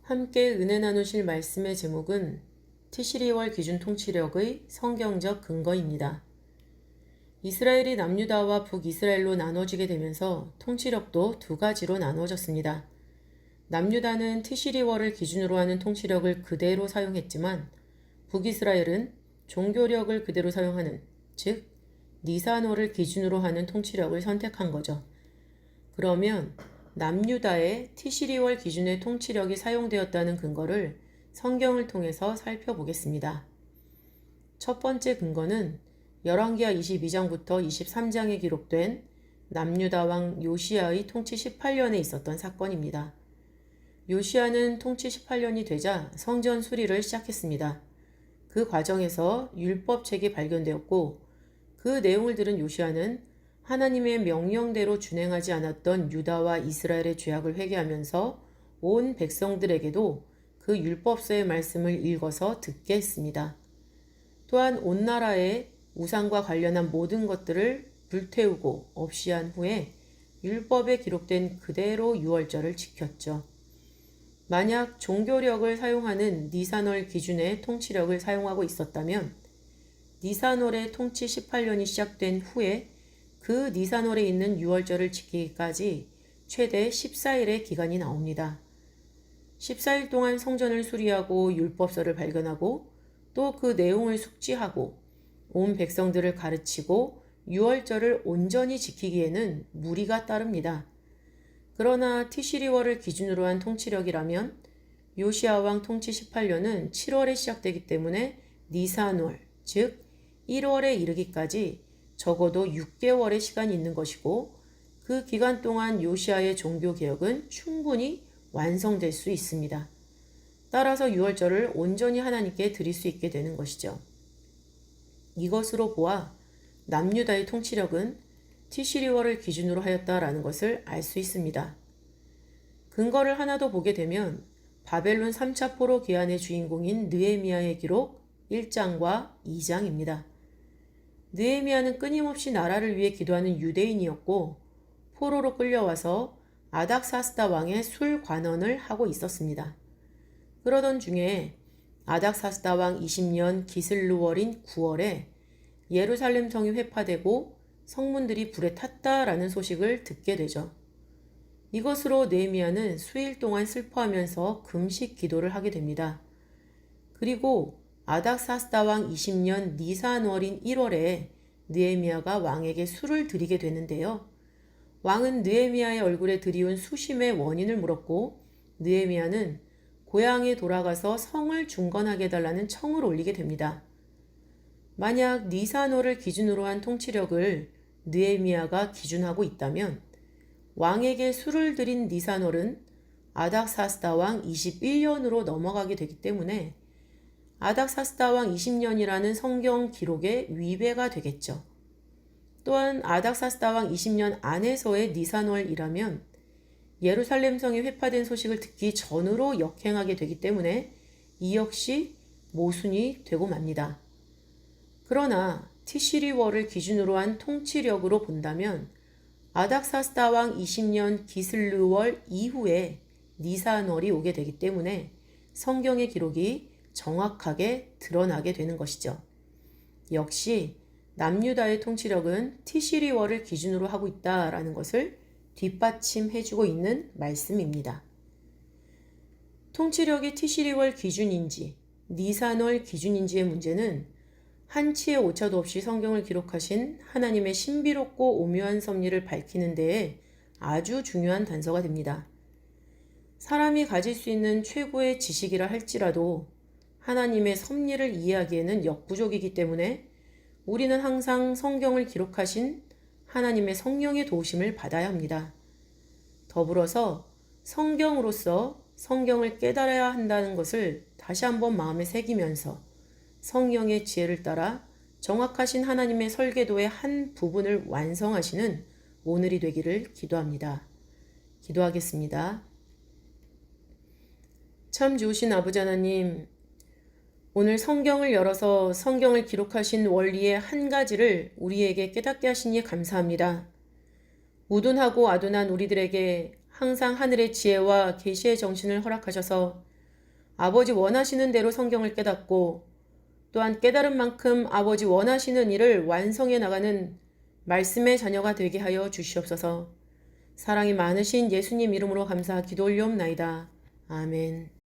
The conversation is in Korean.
함께 은혜 나누실 말씀의 제목은 티시리월 기준 통치력의 성경적 근거입니다. 이스라엘이 남유다와 북이스라엘로 나눠지게 되면서 통치력도 두 가지로 나눠졌습니다. 남유다는 티시리월을 기준으로 하는 통치력을 그대로 사용했지만 북이스라엘은 종교력을 그대로 사용하는, 즉 니산월을 기준으로 하는 통치력을 선택한 거죠. 그러면 남유다의 티시리월 기준의 통치력이 사용되었다는 근거를 성경을 통해서 살펴보겠습니다. 첫 번째 근거는 열왕기하 22장부터 23장에 기록된 남유다 왕 요시야의 통치 18년에 있었던 사건입니다. 요시야는 통치 18년이 되자 성전 수리를 시작했습니다. 그 과정에서 율법책이 발견되었고 그 내용을 들은 요시야는 하나님의 명령대로 준행하지 않았던 유다와 이스라엘의 죄악을 회개하면서 온 백성들에게도 그 율법서의 말씀을 읽어서 듣게 했습니다. 또한 온 나라의 우상과 관련한 모든 것들을 불태우고 없이 한 후에 율법에 기록된 그대로 유월절을 지켰죠. 만약 종교력을 사용하는 니산월 기준의 통치력을 사용하고 있었다면 니산월의 통치 18년이 시작된 후에 그 니산월에 있는 유월절을 지키기까지 최대 14일의 기간이 나옵니다. 14일 동안 성전을 수리하고 율법서를 발견하고 또 그 내용을 숙지하고 온 백성들을 가르치고 유월절을 온전히 지키기에는 무리가 따릅니다. 그러나 티시리월을 기준으로 한 통치력이라면 요시야 왕 통치 18년은 7월에 시작되기 때문에 니산월, 즉 1월에 이르기까지 적어도 6개월의 시간이 있는 것이고 그 기간 동안 요시야의 종교개혁은 충분히 완성될 수 있습니다. 따라서 유월절을 온전히 하나님께 드릴 수 있게 되는 것이죠. 이것으로 보아 남유다의 통치력은 티시리월을 기준으로 하였다라는 것을 알 수 있습니다. 근거를 하나 더 보게 되면 바벨론 3차 포로 귀환의 주인공인 느헤미야의 기록 1장과 2장입니다. 느헤미야는 끊임없이 나라를 위해 기도하는 유대인이었고 포로로 끌려와서 아닥사스다 왕의 술 관원을 하고 있었습니다. 그러던 중에 아닥사스다 왕 20년 기슬루월인 9월에 예루살렘 성이 회파되고 성문들이 불에 탔다라는 소식을 듣게 되죠. 이것으로 느헤미야는 수일 동안 슬퍼하면서 금식 기도를 하게 됩니다. 그리고 아닥사스다 왕 20년 니산월인 1월에 느헤미야가 왕에게 술을 드리게 되는데요. 왕은 느헤미야의 얼굴에 드리운 수심의 원인을 물었고 느헤미야는 고향에 돌아가서 성을 중건하게 해달라는 청을 올리게 됩니다. 만약 니산월을 기준으로 한 통치력을 느헤미야가 기준하고 있다면 왕에게 술을 드린 니산월은 아닥사스다 왕 21년으로 넘어가게 되기 때문에 아닥사스다 왕 20년이라는 성경 기록에 위배가 되겠죠. 또한 아닥사스다 왕 20년 안에서의 니산월이라면 예루살렘 성이 회파된 소식을 듣기 전으로 역행하게 되기 때문에 이 역시 모순이 되고 맙니다. 그러나 티시리월을 기준으로 한 통치력으로 본다면 아닥사스다 왕 20년 기슬루월 이후에 니산월이 오게 되기 때문에 성경의 기록이 정확하게 드러나게 되는 것이죠. 역시 남유다의 통치력은 티시리월을 기준으로 하고 있다라는 것을 뒷받침해주고 있는 말씀입니다. 통치력이 티시리월 기준인지 니산월 기준인지의 문제는 한치의 오차도 없이 성경을 기록하신 하나님의 신비롭고 오묘한 섭리를 밝히는 데에 아주 중요한 단서가 됩니다. 사람이 가질 수 있는 최고의 지식이라 할지라도 하나님의 섭리를 이해하기에는 역부족이기 때문에 우리는 항상 성경을 기록하신 하나님의 성령의 도우심을 받아야 합니다. 더불어서 성경으로서 성경을 깨달아야 한다는 것을 다시 한번 마음에 새기면서 성령의 지혜를 따라 정확하신 하나님의 설계도의 한 부분을 완성하시는 오늘이 되기를 기도합니다. 기도하겠습니다. 참 좋으신 아버지 하나님, 오늘 성경을 열어서 성경을 기록하신 원리의 한 가지를 우리에게 깨닫게 하시니 감사합니다. 우둔하고 아둔한 우리들에게 항상 하늘의 지혜와 계시의 정신을 허락하셔서 아버지 원하시는 대로 성경을 깨닫고 또한 깨달은 만큼 아버지 원하시는 일을 완성해 나가는 말씀의 자녀가 되게 하여 주시옵소서. 사랑이 많으신 예수님 이름으로 감사 기도 올리옵나이다. 아멘.